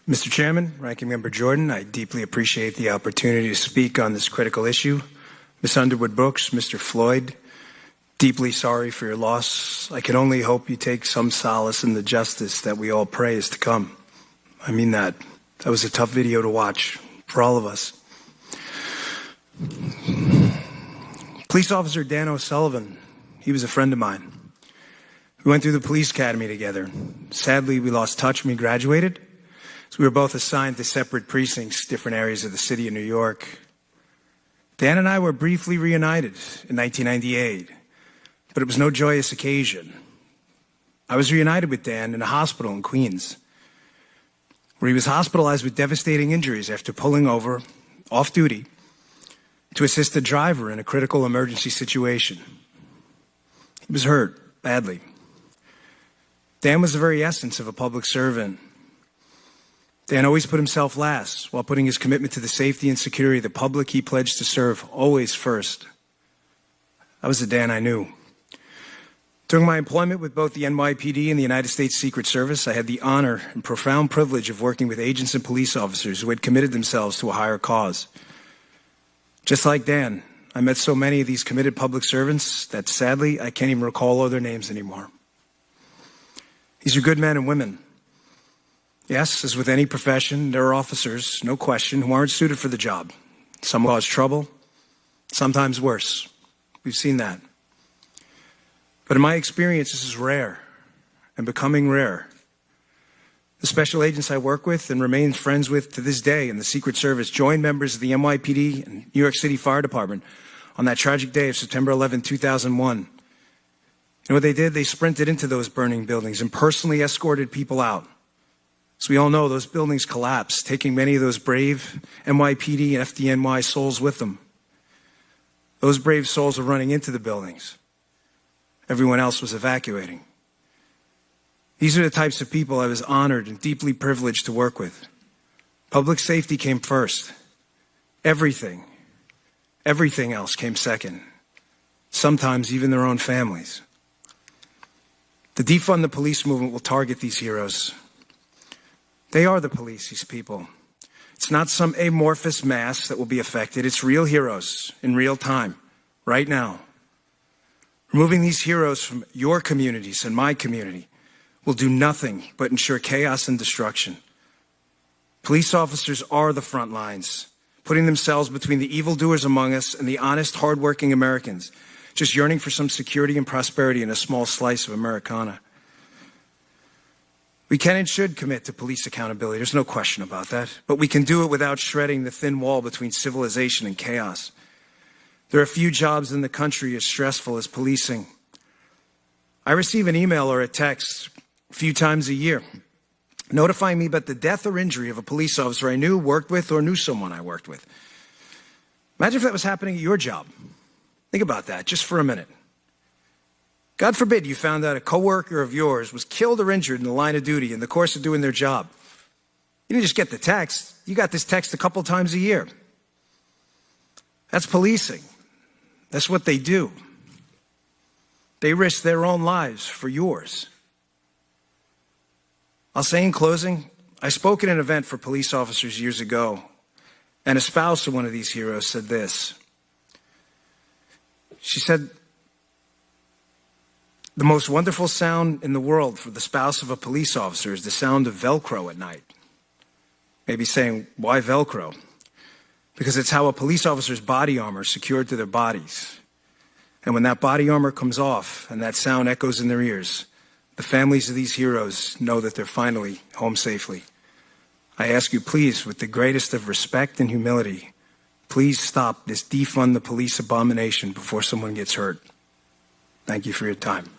Mr. Chairman, Ranking Member Jordan, I deeply appreciate the opportunity to speak on this critical issue. Ms. Underwood Brooks, Mr. Floyd, deeply sorry for your loss. I can only hope you take some solace in the justice that we all pray is to come. I mean that. That was a tough video to watch for all of us. Police Officer Dan O'Sullivan, he was a friend of mine. We went through the police academy together. Sadly, we lost touch when we graduated. So we were both assigned to separate precincts, different areas of the city of New York. Dan and I were briefly reunited in 1998, but it was no joyous occasion. I was reunited with Dan in a hospital in Queens, where he was hospitalized with devastating injuries after pulling over, off duty, to assist a driver in a critical emergency situation. He was hurt badly. Dan was the very essence of a public servant. Dan always put himself last while putting his commitment to the safety and security of the public he pledged to serve always first. That was the Dan I knew. During my employment with both the NYPD and the United States Secret Service, I had the honor and profound privilege of working with agents and police officers who had committed themselves to a higher cause. Just like Dan, I met so many of these committed public servants that sadly I can't even recall all their names anymore. These are good men and women. Yes, as with any profession, there are officers, no question, who aren't suited for the job. Some cause trouble, sometimes worse. We've seen that. But in my experience, this is rare and becoming rare. The special agents I work with and remain friends with to this day in the Secret Service joined members of the NYPD and New York City Fire Department on that tragic day of September 11, 2001. You know what they did? They sprinted into those burning buildings and personally escorted people out. As we all know, those buildings collapsed, taking many of those brave NYPD and FDNY souls with them. Those brave souls were running into the buildings. Everyone else was evacuating. These are the types of people I was honored and deeply privileged to work with. Public safety came first. Everything else came second. Sometimes even their own families. The defund the police movement will target these heroes. They are the police, these people. It's not some amorphous mass that will be affected. It's real heroes in real time, right now. Removing these heroes from your communities and my community will do nothing but ensure chaos and destruction. Police officers are the front lines, putting themselves between the evildoers among us and the honest, hardworking Americans, just yearning for some security and prosperity in a small slice of Americana. We can and should commit to police accountability. There's no question about that. But we can do it without shredding the thin wall between civilization and chaos. There are few jobs in the country as stressful as policing. I receive an email or a text a few times a year notifying me about the death or injury of a police officer I knew, worked with, or knew someone I worked with. Imagine if that was happening at your job. Think about that just for a minute. God forbid you found out a coworker of yours was killed or injured in the line of duty in the course of doing their job. You didn't just get the text. You got this text a couple times a year. That's policing. That's what they do. They risk their own lives for yours. I'll say in closing, I spoke at an event for police officers years ago, and a spouse of one of these heroes said this. She said, "The most wonderful sound in the world for the spouse of a police officer is the sound of Velcro at night." Maybe saying, why Velcro? Because it's how a police officer's body armor is secured to their bodies. And when that body armor comes off and that sound echoes in their ears, the families of these heroes know that they're finally home safely. I ask you, please, with the greatest of respect and humility, please stop this defund the police abomination before someone gets hurt. Thank you for your time.